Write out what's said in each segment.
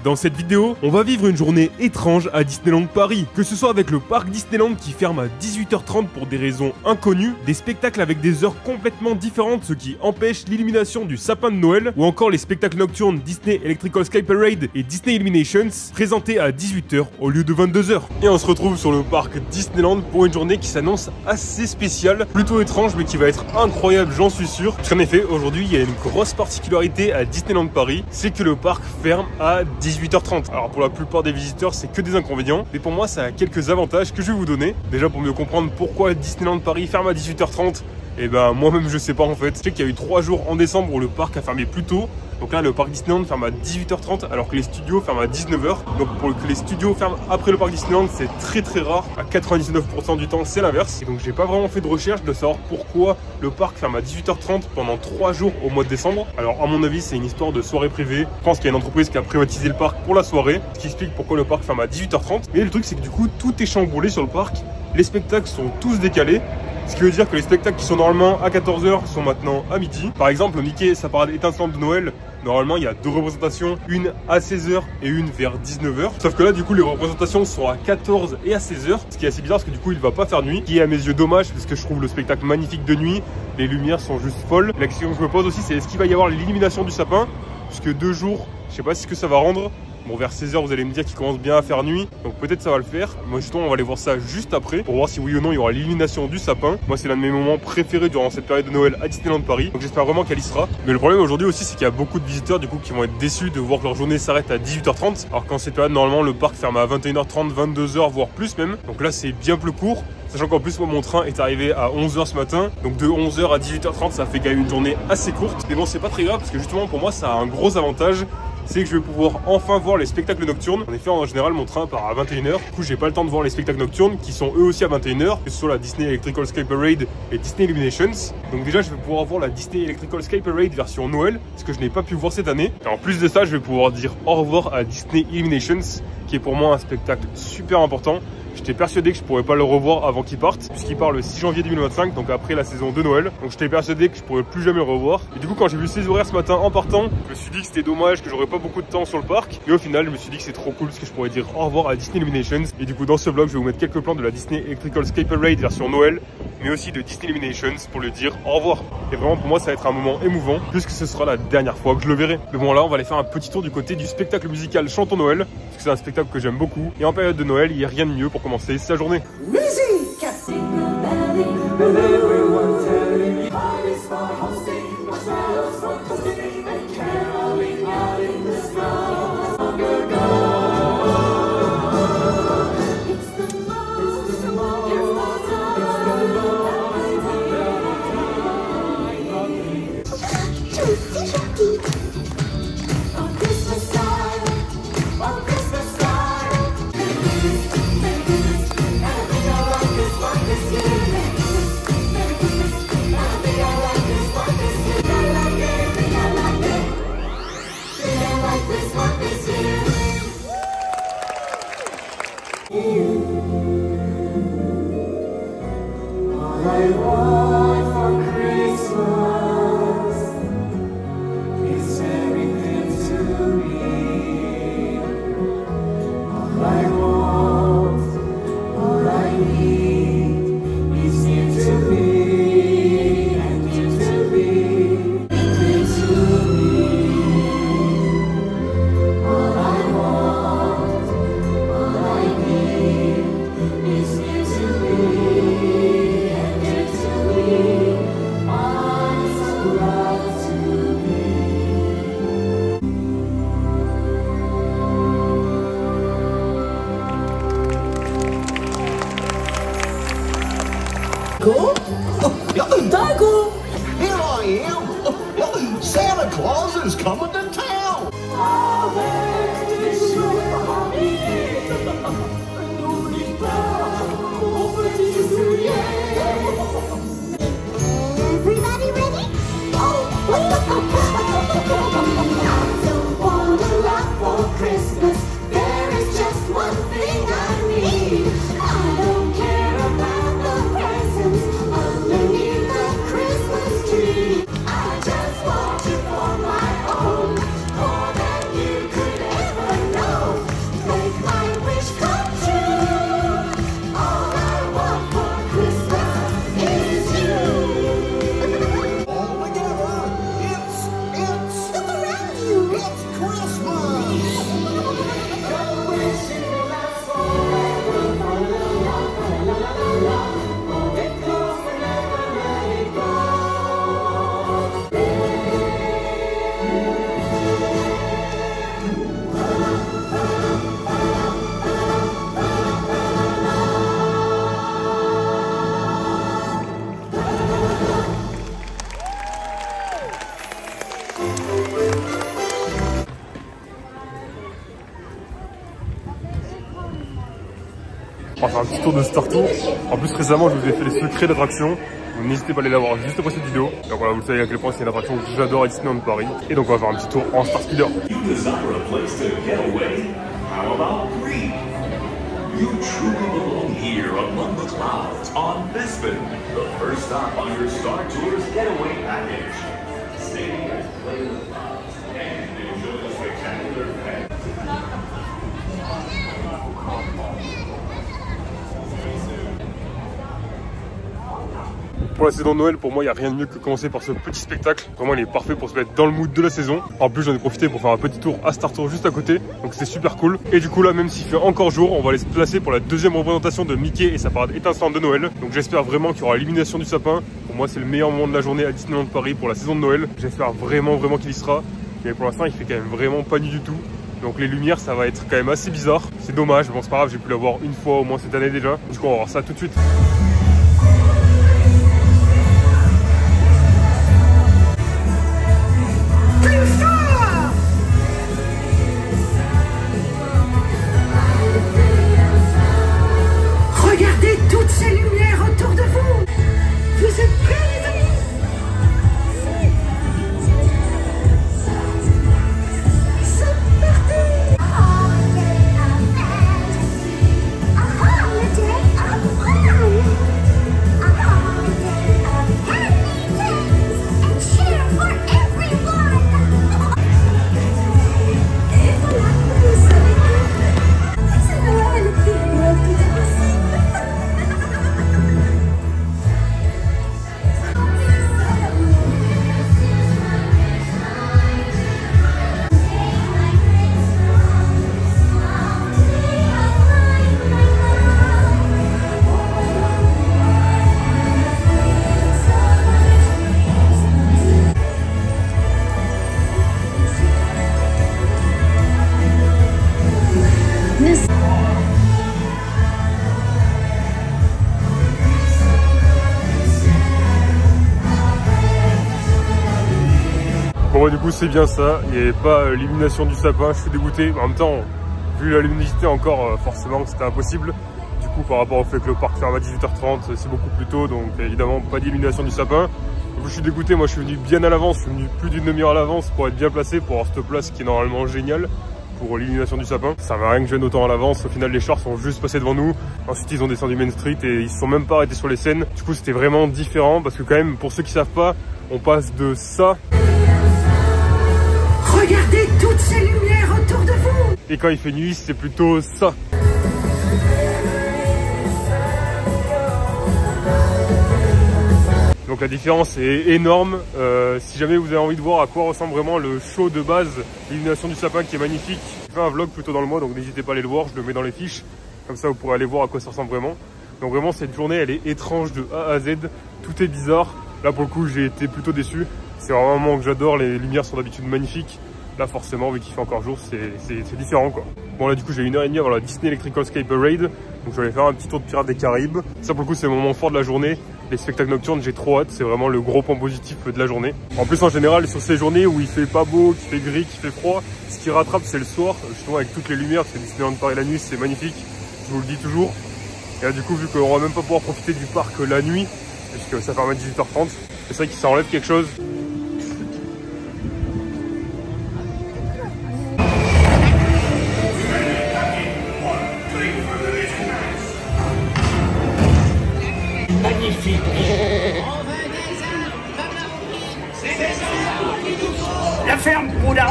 Dans cette vidéo, on va vivre une journée étrange à Disneyland Paris. Que ce soit avec le parc Disneyland qui ferme à 18h30 pour des raisons inconnues, des spectacles avec des heures complètement différentes, ce qui empêche l'illumination du sapin de Noël, ou encore les spectacles nocturnes Disney Electrical Sky Parade et Disney Illuminations, présentés à 18h au lieu de 22h. Et on se retrouve sur le parc Disneyland pour une journée qui s'annonce assez spéciale, plutôt étrange mais qui va être incroyable, j'en suis sûr. En effet, aujourd'hui, il y a une grosse particularité à Disneyland Paris, c'est que le parc ferme à 18h30. Alors pour la plupart des visiteurs, c'est que des inconvénients, mais pour moi, ça a quelques avantages que je vais vous donner. Déjà pour mieux comprendre pourquoi Disneyland Paris ferme à 18h30, et ben moi-même je sais pas en fait. Je sais qu'il y a eu 3 jours en décembre où le parc a fermé plus tôt. Donc là, le parc Disneyland ferme à 18h30 alors que les studios ferment à 19h. Donc pour que les studios ferment après le parc Disneyland, c'est très rare. À 99% du temps, c'est l'inverse. Et donc j'ai pas vraiment fait de recherche de savoir pourquoi le parc ferme à 18h30 pendant 3 jours au mois de décembre. Alors à mon avis, c'est une histoire de soirée privée. Je pense qu'il y a une entreprise qui a privatisé le parc pour la soirée, ce qui explique pourquoi le parc ferme à 18h30. Mais le truc, c'est que du coup, tout est chamboulé sur le parc. Les spectacles sont tous décalés. Ce qui veut dire que les spectacles qui sont normalement à 14h sont maintenant à midi. Par exemple, Mickey, sa parade étincelante de Noël, normalement il y a 2 représentations, une à 16h et une vers 19h. Sauf que là, du coup, les représentations sont à 14 et à 16h. Ce qui est assez bizarre parce que du coup, il va pas faire nuit. Ce qui est à mes yeux dommage parce que je trouve le spectacle magnifique de nuit. Les lumières sont juste folles. La question que je me pose aussi, c'est est-ce qu'il va y avoir l'illumination du sapin? Puisque 2 jours, je sais pas ce que ça va rendre. Bon, vers 16h, vous allez me dire qu'il commence bien à faire nuit, donc peut-être ça va le faire. Moi, justement, on va aller voir ça juste après pour voir si oui ou non il y aura l'illumination du sapin. Moi, c'est l'un de mes moments préférés durant cette période de Noël à Disneyland Paris, donc j'espère vraiment qu'elle y sera. Mais le problème aujourd'hui aussi, c'est qu'il y a beaucoup de visiteurs du coup qui vont être déçus de voir que leur journée s'arrête à 18h30, alors qu'en cette période, normalement, le parc ferme à 21h30, 22h, voire plus même. Donc là, c'est bien plus court. Sachant qu'en plus, moi, mon train est arrivé à 11h ce matin. Donc de 11h à 18h30, ça fait quand même une journée assez courte. Mais bon, c'est pas très grave parce que justement, pour moi, ça a un gros avantage. C'est que je vais pouvoir enfin voir les spectacles nocturnes. En effet, en général, mon train part à 21h. Du coup, j'ai pas le temps de voir les spectacles nocturnes qui sont eux aussi à 21h, que ce soit la Disney Electrical Sky Parade et Disney Illuminations. Donc déjà, je vais pouvoir voir la Disney Electrical Sky Parade version Noël, ce que je n'ai pas pu voir cette année. Et en plus de ça, je vais pouvoir dire au revoir à Disney Illuminations, qui est pour moi un spectacle super important. J'étais persuadé que je pourrais pas le revoir avant qu'il parte, puisqu'il part le 6 janvier 2025, donc après la saison de Noël. Donc j'étais persuadé que je pourrais plus jamais le revoir. Et du coup, quand j'ai vu ses horaires ce matin en partant, je me suis dit que c'était dommage, que j'aurais pas beaucoup de temps sur le parc. Mais au final, je me suis dit que c'est trop cool, parce que je pourrais dire au revoir à Disney Illuminations. Et du coup, dans ce vlog, je vais vous mettre quelques plans de la Disney Electrical Sky Parade version Noël, mais aussi de Disney Illuminations pour lui dire au revoir. Et vraiment, pour moi, ça va être un moment émouvant, puisque ce sera la dernière fois que je le verrai. Mais bon, là, on va aller faire un petit tour du côté du spectacle musical Chantons Noël, parce que c'est un spectacle que j'aime beaucoup. Et en période de Noël, il n'y a rien de mieux pour commencer sa journée. Musique! Sing a belly, and everyone telling parties for hosting, marshmallows for toasting, and caroling out in the snow. Long ago, it's the most beautiful time. On Christmas time, on Christmas time. This year, On va faire un petit tour de Star Tour. En plus récemment je vous ai fait les secrets d'attraction. N'hésitez pas à aller la voir juste après cette vidéo. Donc voilà, vous savez à quel point c'est une attraction que j'adore à Disneyland Paris. Et donc on va faire un petit tour en Star Speeder. You truly belong here among the clouds on Bespin, the first stop on your Star Tours getaway package. Stay here, play with the clouds, and enjoy the spectacular event. Pour la saison de Noël, pour moi, il n'y a rien de mieux que commencer par ce petit spectacle. Vraiment, il est parfait pour se mettre dans le mood de la saison. En plus, j'en ai profité pour faire un petit tour à Star Tour juste à côté. Donc c'est super cool. Et du coup, là, même s'il fait encore jour, on va aller se placer pour la deuxième représentation de Mickey et sa parade étincelante de Noël. Donc j'espère vraiment qu'il y aura l'illumination du sapin. Pour moi, c'est le meilleur moment de la journée à Disneyland Paris pour la saison de Noël. J'espère vraiment qu'il y sera. Mais pour l'instant, il fait quand même vraiment pas nuit du tout. Donc les lumières, ça va être quand même assez bizarre. C'est dommage. Bon, c'est pas grave, j'ai pu la voir une fois au moins cette année déjà. Du coup, on va voir ça tout de suite. Regardez toutes ces lumières autour de vous. Vous êtes prêts, les amis? C'est parti. A holiday of fun. A holiday of happy days and cheer for everyone. C'est Noël. Bon bah, du coup c'est bien ça, il n'y avait pas l'illumination du sapin, je suis dégoûté. En même temps, vu la luminosité encore, forcément c'était impossible. Du coup par rapport au fait que le parc ferme à 18h30, c'est beaucoup plus tôt, donc évidemment pas d'illumination du sapin. Du coup je suis dégoûté, moi je suis venu bien à l'avance, je suis venu plus d'une demi-heure à l'avance pour être bien placé, pour avoir cette place qui est normalement géniale pour l'illumination du sapin. Ça va rien que je vienne autant à l'avance, au final les chars sont juste passés devant nous. Ensuite ils ont descendu Main Street et ils se sont même pas arrêtés sur les scènes. Du coup c'était vraiment différent parce que quand même pour ceux qui savent pas, on passe de ça. Regardez toutes ces lumières autour de vous. Et quand il fait nuit, c'est plutôt ça. Donc la différence est énorme. Si jamais vous avez envie de voir à quoi ressemble vraiment le show de base, l'illumination du sapin qui est magnifique, je fais un vlog plutôt dans le mois, donc n'hésitez pas à aller le voir, je le mets dans les fiches. Comme ça vous pourrez aller voir à quoi ça ressemble vraiment. Donc vraiment cette journée elle est étrange de A à Z, tout est bizarre. Là pour le coup j'ai été plutôt déçu. C'est vraiment un moment que j'adore, les lumières sont d'habitude magnifiques. Là forcément vu qu'il fait encore jour c'est différent quoi. Bon là du coup j'ai 1h30 avant la Disney Electrical Sky Parade. Donc je vais aller faire un petit tour de Pirates des Caraïbes. Ça pour le coup c'est le moment fort de la journée. Les spectacles nocturnes j'ai trop hâte, c'est vraiment le gros point positif de la journée. En plus en général sur ces journées où il fait pas beau, qu'il fait gris, qu'il fait froid, ce qui rattrape c'est le soir, justement avec toutes les lumières, parce que Disneyland Paris la nuit c'est magnifique, je vous le dis toujours. Et là du coup vu qu'on va même pas pouvoir profiter du parc la nuit, puisque ça ferme à 18h30, c'est vrai que ça enlève quelque chose. Magnifique. La ferme, Boudin.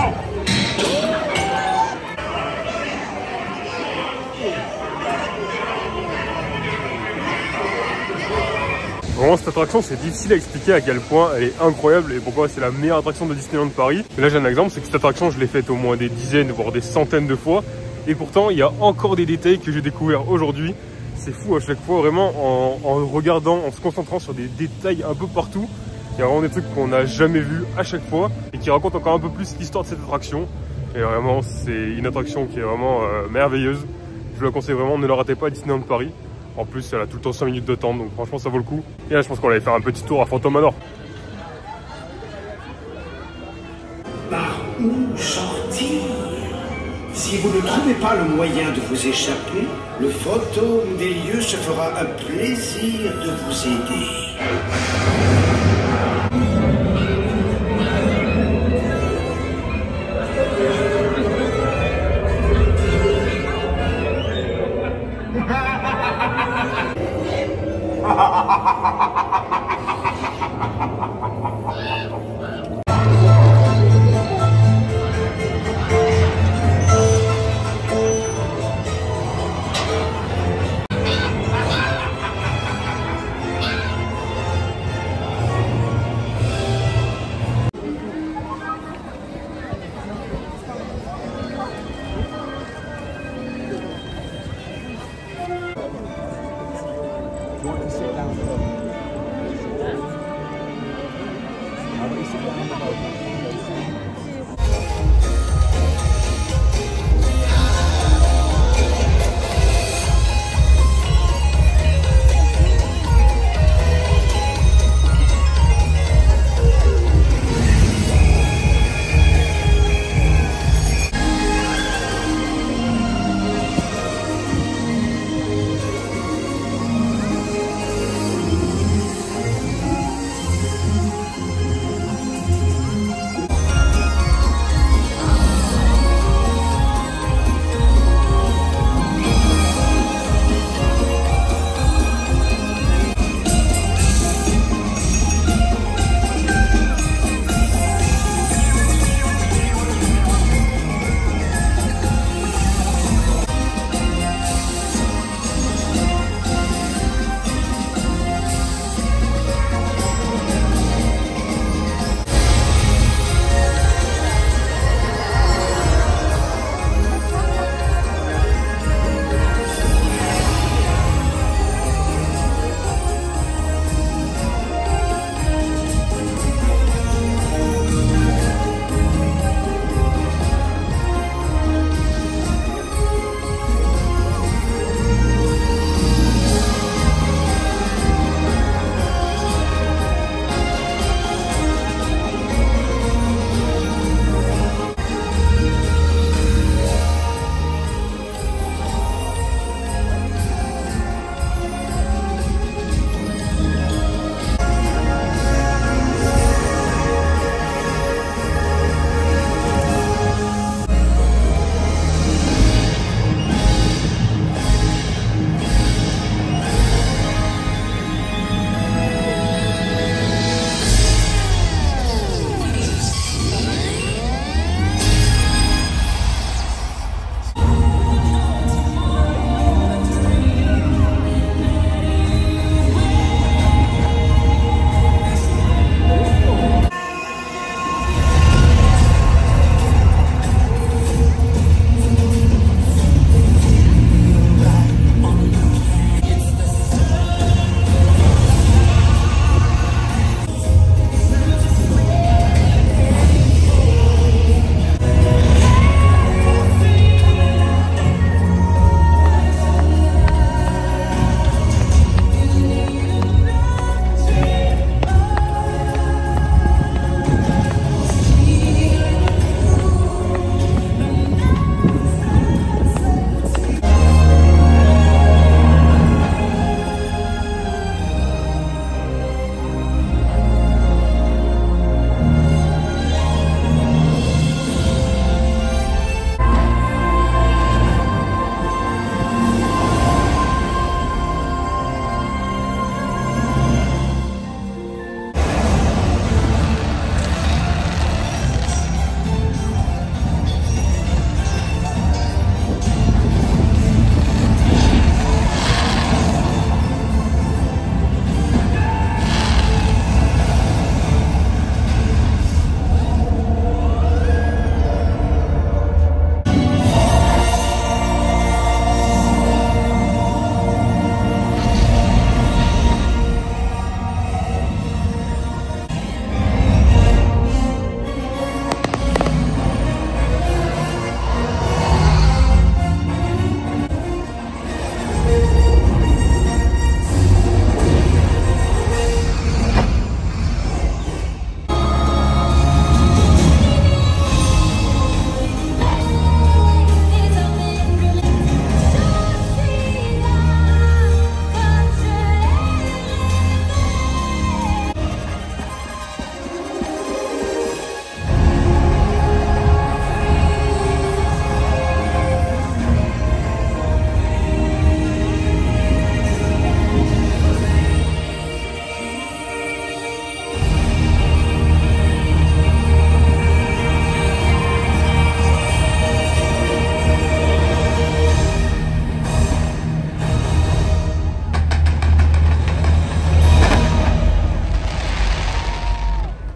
Vraiment cette attraction c'est difficile à expliquer à quel point elle est incroyable et pourquoi c'est la meilleure attraction de Disneyland Paris. Et là j'ai un exemple, c'est que cette attraction je l'ai faite au moins des dizaines voire des centaines de fois et pourtant il y a encore des détails que j'ai découvert aujourd'hui. C'est fou à chaque fois vraiment en regardant, en se concentrant sur des détails un peu partout. Il y a vraiment des trucs qu'on n'a jamais vus à chaque fois et qui racontent encore un peu plus l'histoire de cette attraction. Et vraiment c'est une attraction qui est vraiment merveilleuse. Je vous la conseille vraiment, ne la ratez pas à Disneyland Paris. En plus, elle a tout le temps 5 minutes de temps, donc franchement, ça vaut le coup. Et là, je pense qu'on allait faire un petit tour à Phantom Manor. Par où sortir? Si Si vous ne trouvez pas le moyen de vous échapper, le fantôme des lieux se fera un plaisir de vous aider.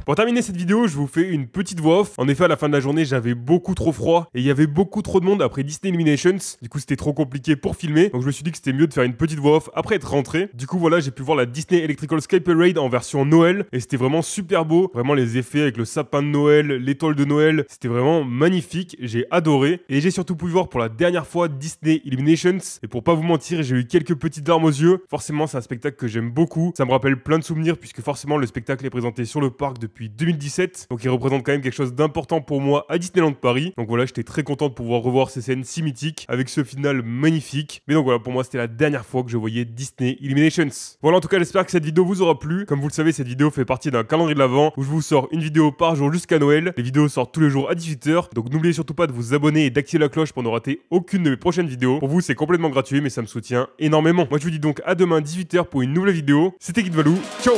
Pour terminer cette vidéo, je vous fais une petite voix off. En effet, à la fin de la journée, j'avais beaucoup trop froid et il y avait beaucoup trop de monde après Disney Illuminations. Du coup, c'était trop compliqué pour filmer. Donc je me suis dit que c'était mieux de faire une petite voix off après être rentré. Du coup, voilà, j'ai pu voir la Disney Electrical Sky Parade en version Noël et c'était vraiment super beau. Vraiment les effets avec le sapin de Noël, l'étoile de Noël, c'était vraiment magnifique. J'ai adoré et j'ai surtout pu voir pour la dernière fois Disney Illuminations. Et pour pas vous mentir, j'ai eu quelques petites larmes aux yeux. Forcément, c'est un spectacle que j'aime beaucoup. Ça me rappelle plein de souvenirs puisque forcément le spectacle est présenté sur le parc depuis 2017. Donc il représente quand même quelque chose d'important pour moi à Disneyland Paris. Donc voilà, j'étais très content de pouvoir revoir ces scènes si mythiques avec ce final magnifique. Mais donc voilà, pour moi c'était la dernière fois que je voyais Disney Illuminations. Voilà, en tout cas j'espère que cette vidéo vous aura plu. Comme vous le savez, cette vidéo fait partie d'un calendrier de l'Avent où je vous sors une vidéo par jour jusqu'à Noël. Les vidéos sortent tous les jours à 18h. Donc n'oubliez surtout pas de vous abonner et d'activer la cloche pour ne rater aucune de mes prochaines vidéos. Pour vous c'est complètement gratuit mais ça me soutient énormément. Moi je vous dis donc à demain 18h pour une nouvelle vidéo. C'était Kid Valou. Ciao.